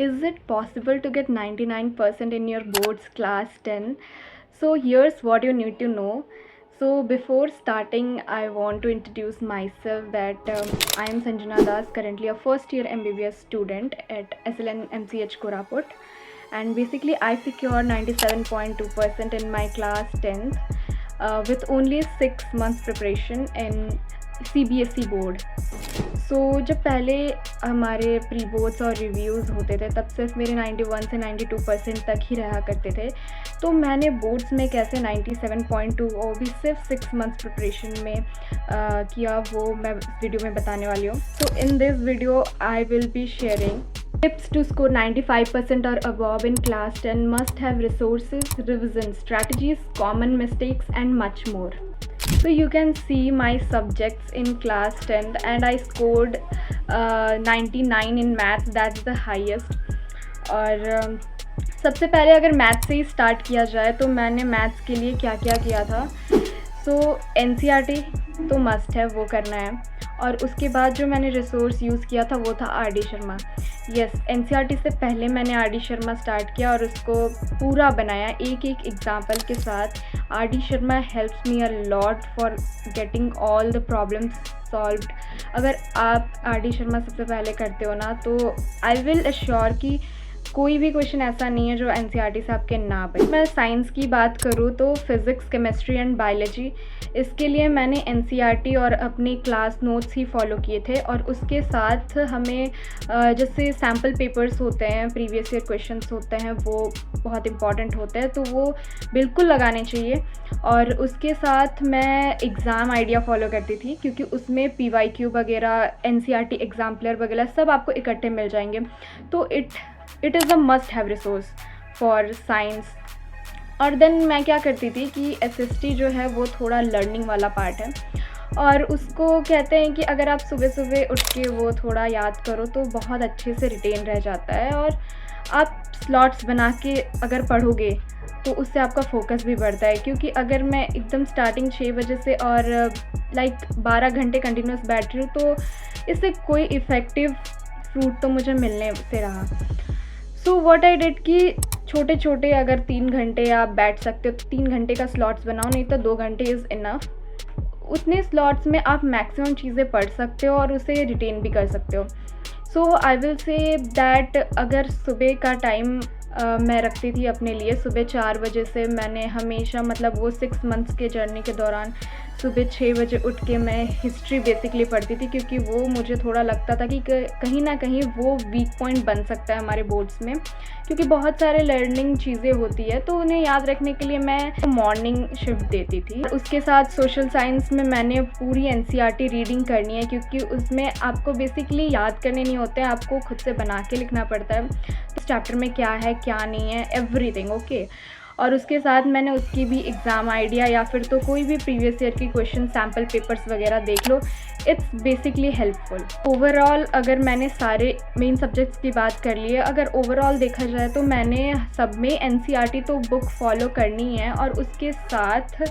Is it possible to get 99% in your boards class 10? So here's what you need to know. So before starting, I want to introduce myself that I am Sanjana Das, currently a first year MBBS student at SLN MCH Koraput, and basically I secured 97.2% in my class 10th with only 6 months preparation in CBSE board. जब पहले हमारे pre boards और reviews होते थे तब सिर्फ मेरे 91 से 92% तक ही रहा करते थे, तो मैंने बोर्ड्स में कैसे 97.2 और भी सिर्फ 6 मंथ्स प्रिपरेशन में किया, वो मैं वीडियो में बताने वाली हूँ. So in this video I will be sharing tips to score 95% or above in class 10. Must have resources, revision strategies, common mistakes and much more. So you can see my subjects in class 10 and I scored 99 in maths. That's the highest. और सबसे पहले अगर maths से ही start किया जाए तो मैंने maths के लिए क्या क्या किया था. सो NCERT तो मस्ट है, वो करना है. और उसके बाद जो मैंने रिसोर्स यूज़ किया था वो था RD शर्मा. यस, NCERT से पहले मैंने RD शर्मा स्टार्ट किया और उसको पूरा बनाया एक एक एग्जाम्पल के साथ. RD Sharma helps me a lot for getting all the problems solved. अगर आप RD शर्मा सबसे पहले करते हो ना, तो आई विल एश्योर कि कोई भी क्वेश्चन ऐसा नहीं है जो NCERT से आपके ना बने. मैं साइंस की बात करूँ तो फिज़िक्स, केमिस्ट्री एंड बायोलॉजी, इसके लिए मैंने NCERT और अपने क्लास नोट्स ही फॉलो किए थे. और उसके साथ हमें जैसे सैम्पल पेपर्स होते हैं, प्रीवियस ईयर क्वेश्चंस होते हैं, वो बहुत इंपॉर्टेंट होते हैं, तो वो बिल्कुल लगाने चाहिए. और उसके साथ मैं एग्ज़ाम आइडिया फॉलो करती थी क्योंकि उसमें PYQ वगैरह, NCERT एग्जाम्पलर वगैरह सब आपको इकट्ठे मिल जाएंगे. तो it is a must have resource for science. और देन मैं क्या करती थी कि SST जो है वो थोड़ा लर्निंग वाला पार्ट है और उसको कहते हैं कि अगर आप सुबह सुबह उठ के वो थोड़ा याद करो तो बहुत अच्छे से रिटेन रह जाता है. और आप स्लॉट्स बना के अगर पढ़ोगे तो उससे आपका फोकस भी बढ़ता है. क्योंकि अगर मैं एकदम स्टार्टिंग 6 बजे से और 12 घंटे कंटिन्यूस बैठ रही हूँ तो इससे कोई इफ़ेक्टिव फ्रूट तो मुझे मिलने से रहा. सो व्हाट आई डिड कि छोटे छोटे अगर 3 घंटे आप बैठ सकते हो तो 3 घंटे का स्लॉट्स बनाओ, नहीं तो 2 घंटे इज़ इनफ. उतने स्लॉट्स में आप मैक्सिमम चीज़ें पढ़ सकते हो और उसे रिटेन भी कर सकते हो. सो आई विल से दैट अगर सुबह का टाइम मैं रखती थी अपने लिए, सुबह 4 बजे से मैंने हमेशा वो 6 मंथ्स के जर्नी के दौरान सुबह 6 बजे उठ के मैं हिस्ट्री बेसिकली पढ़ती थी. क्योंकि वो मुझे थोड़ा लगता था कि कहीं ना कहीं वो वीक पॉइंट बन सकता है हमारे बोर्ड्स में, क्योंकि बहुत सारे लर्निंग चीज़ें होती है तो उन्हें याद रखने के लिए मैं मॉर्निंग शिफ्ट देती थी. उसके साथ सोशल साइंस में मैंने पूरी NCERT रीडिंग करनी है क्योंकि उसमें आपको बेसिकली याद करने नहीं होते हैं, आपको खुद से बना के लिखना पड़ता है. तो चैप्टर में क्या है क्या नहीं है, एवरीथिंग ओके. और उसके साथ मैंने उसकी भी एग्ज़ाम आइडिया या फिर तो कोई भी प्रीवियस ईयर की क्वेश्चन सैम्पल पेपर्स वगैरह देख लो. It's basically helpful. ओवरऑल अगर मैंने सारे मेन सब्जेक्ट्स की बात कर ली है, अगर ओवरऑल देखा जाए तो मैंने सब में NCERT तो बुक फॉलो करनी है और उसके साथ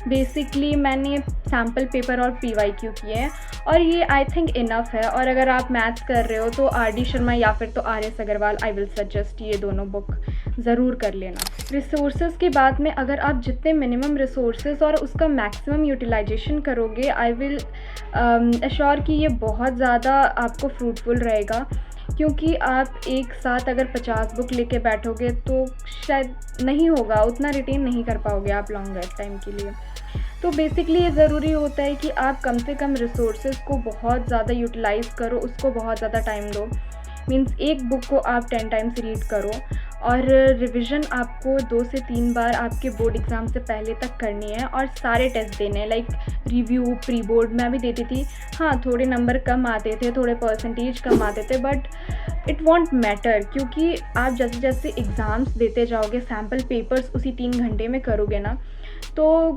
बेसिकली मैंने सैम्पल पेपर और PYQ किए हैं और ये आई थिंक इनफ है. और अगर आप मैथ्स कर रहे हो तो RD शर्मा या फिर तो RS Agarwal, I will suggest ये दोनों बुक ज़रूर कर लेना. रिसोर्सेज की बात में अगर आप जितने मिनिमम रिसोर्सेज और उसका मैक्सिमम यूटिलाइजेशन करोगे, आई विल एश्योर कि ये बहुत ज़्यादा आपको फ्रूटफुल रहेगा. क्योंकि आप एक साथ अगर 50 बुक लेके बैठोगे तो शायद नहीं होगा, उतना रिटेन नहीं कर पाओगे आप लॉन्गर टाइम के लिए. तो बेसिकली ये ज़रूरी होता है कि आप कम से कम रिसोर्सेज को बहुत ज़्यादा यूटिलाइज़ करो, उसको बहुत ज़्यादा टाइम दो. मीन्स एक बुक को आप 10 टाइम्स रीड करो और रिवीजन आपको 2 से 3 बार आपके बोर्ड एग्ज़ाम से पहले तक करनी है. और सारे टेस्ट देने हैं, लाइक रिव्यू, प्री बोर्ड मैं भी देती थी. हाँ, थोड़े नंबर कम आते थे, थोड़े परसेंटेज कम आते थे, बट इट वॉन्ट मैटर. क्योंकि आप जैसे जैसे एग्ज़ाम्स देते जाओगे, सैम्पल पेपर्स उसी 3 घंटे में करोगे ना, तो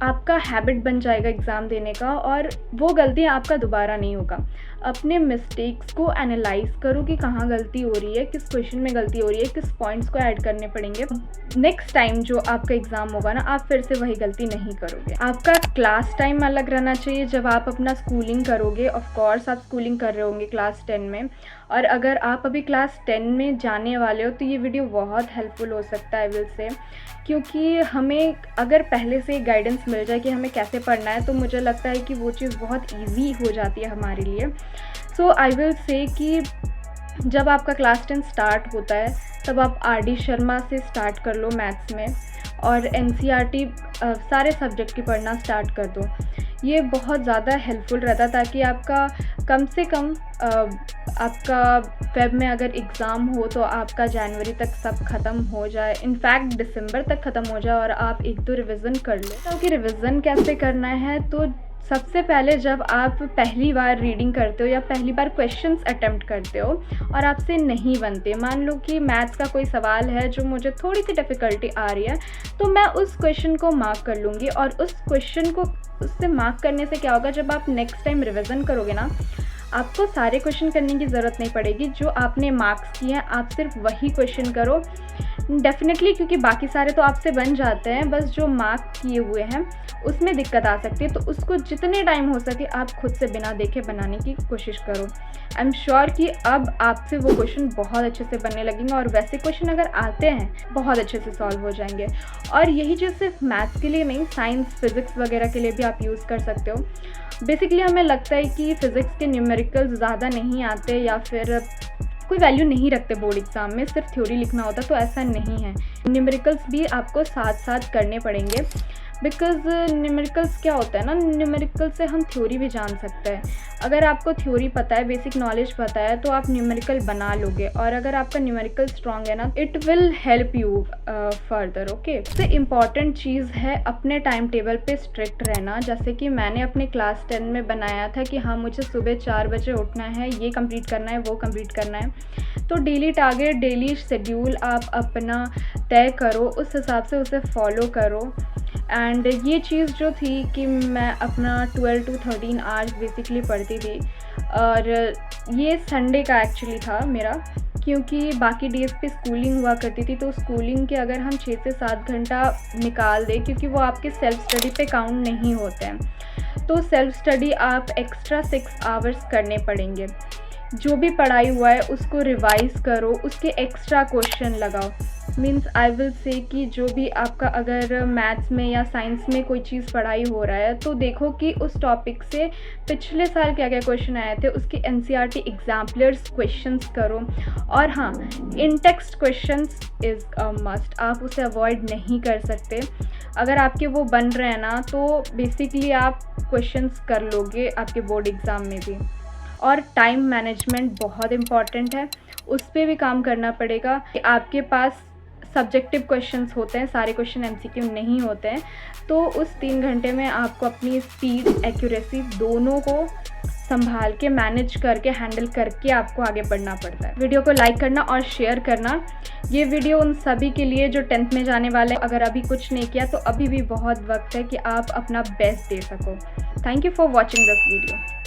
आपका हैबिट बन जाएगा एग्ज़ाम देने का और वो गलती आपका दोबारा नहीं होगा. अपने मिस्टेक्स को एनालाइज करो कि कहाँ गलती हो रही है, किस क्वेश्चन में गलती हो रही है, किस पॉइंट्स को ऐड करने पड़ेंगे. नेक्स्ट टाइम जो आपका एग्ज़ाम होगा ना, आप फिर से वही गलती नहीं करोगे. आपका क्लास टाइम अलग रहना चाहिए जब आप अपना स्कूलिंग करोगे. ऑफ कोर्स आप स्कूलिंग कर रहे होंगे क्लास 10 में, और अगर आप अभी क्लास 10 में जाने वाले हो तो ये वीडियो बहुत हेल्पफुल हो सकता है आई विल से, क्योंकि हमें अगर पहले से गाइडेंस मिल जाए कि हमें कैसे पढ़ना है तो मुझे लगता है कि वो चीज़ बहुत ईजी हो जाती है हमारे लिए। सो आई विल से कि जब आपका क्लास 10 स्टार्ट होता है तब आप RD शर्मा से स्टार्ट कर लो मैथ्स में, और NCERT सारे सब्जेक्ट की पढ़ना स्टार्ट कर दो। ये बहुत ज़्यादा हेल्पफुल रहता, ताकि आपका कम से कम आपका फेब में अगर एग्ज़ाम हो तो आपका जनवरी तक सब ख़त्म हो जाए, इनफैक्ट दिसंबर तक ख़त्म हो जाए और आप 1-2 रिवीजन कर लो। क्योंकि रिवीजन कैसे करना है, तो सबसे पहले जब आप पहली बार रीडिंग करते हो या पहली बार क्वेश्चंस अटेम्प्ट करते हो और आपसे नहीं बनते, मान लो कि मैथ्स का कोई सवाल है जो मुझे थोड़ी सी डिफ़िकल्टी आ रही है, तो मैं उस क्वेश्चन को मार्क कर लूँगी। और उस क्वेश्चन को उससे मार्क करने से क्या होगा, जब आप नेक्स्ट टाइम रिवीजन करोगे ना, आपको सारे क्वेश्चन करने की ज़रूरत नहीं पड़ेगी। जो आपने मार्क्स किए हैं आप सिर्फ वही क्वेश्चन करो डेफिनेटली, क्योंकि बाकी सारे तो आपसे बन जाते हैं, बस जो मार्क किए हुए हैं उसमें दिक्कत आ सकती है। तो उसको जितने टाइम हो सके आप खुद से बिना देखे बनाने की कोशिश करो। आई एम श्योर कि अब आपसे वो क्वेश्चन बहुत अच्छे से बनने लगेंगे, और वैसे क्वेश्चन अगर आते हैं बहुत अच्छे से सॉल्व हो जाएंगे। और यही चीज़ सिर्फ मैथ्स के लिए नहीं, साइंस फिज़िक्स वगैरह के लिए भी आप यूज़ कर सकते हो। बेसिकली हमें लगता है कि फ़िज़िक्स के न्यूमेरिकल्स ज़्यादा नहीं आते या फिर कोई वैल्यू नहीं रखते बोर्ड एग्ज़ाम में, सिर्फ थ्योरी लिखना होता, तो ऐसा नहीं है। न्यूमेरिकल्स भी आपको साथ साथ करने पड़ेंगे, बिकॉज़ न्यूमेरिकल्स क्या होता है ना, न्यूमेरिकल से हम थ्योरी भी जान सकते हैं। अगर आपको थ्योरी पता है, बेसिक नॉलेज पता है, तो आप न्यूमेरिकल बना लोगे, और अगर आपका न्यूमेरिकल स्ट्रॉन्ग है ना, it will help you further. Okay, सबसे इम्पॉर्टेंट चीज़ है अपने टाइम टेबल पे स्ट्रिक्ट रहना। जैसे कि मैंने अपने क्लास 10 में बनाया था कि हाँ, मुझे सुबह 4 बजे उठना है, ये कंप्लीट करना है, वो कंप्लीट करना है। तो डेली टारगेट, डेली शेड्यूल आप अपना तय करो, उस हिसाब से उसे फॉलो करो। एंड ये चीज़ जो थी कि मैं अपना 12 to 13 आवर्स बेसिकली पढ़ती थी, और ये संडे का एक्चुअली था मेरा, क्योंकि बाकी डेज़ पे स्कूलिंग हुआ करती थी। तो स्कूलिंग के अगर हम 6 से 7 घंटा निकाल दें, क्योंकि वो आपके सेल्फ स्टडी पे काउंट नहीं होते हैं, तो सेल्फ स्टडी आप एक्स्ट्रा 6 आवर्स करने पड़ेंगे। जो भी पढ़ाई हुआ है उसको रिवाइज़ करो, उसके एक्स्ट्रा क्वेश्चन लगाओ। मीन्स आई विल से कि जो भी आपका अगर मैथ्स में या साइंस में कोई चीज़ पढ़ाई हो रहा है, तो देखो कि उस टॉपिक से पिछले साल क्या क्या क्वेश्चन आए थे, उसके NCERT एग्जाम्पलर्स क्वेश्चंस करो। और हाँ, in text questions is a must, आप उसे अवॉइड नहीं कर सकते। अगर आपके वो बन रहे हैं ना, तो बेसिकली आप क्वेश्चंस कर लोगे आपके बोर्ड एग्ज़ाम में भी। और टाइम मैनेजमेंट बहुत इम्पॉर्टेंट है, उस पर भी काम करना पड़ेगा। कि आपके पास सब्जेक्टिव क्वेश्चंस होते हैं, सारे क्वेश्चन MCQ नहीं होते हैं, तो उस 3 घंटे में आपको अपनी स्पीड, एक्यूरेसी दोनों को संभाल के, मैनेज करके, हैंडल करके आपको आगे बढ़ना पड़ता है। वीडियो को लाइक करना और शेयर करना। ये वीडियो उन सभी के लिए जो 10th में जाने वाले हैं। अगर अभी कुछ नहीं किया तो अभी भी बहुत वक्त है कि आप अपना बेस्ट दे सको। Thank you for watching this video.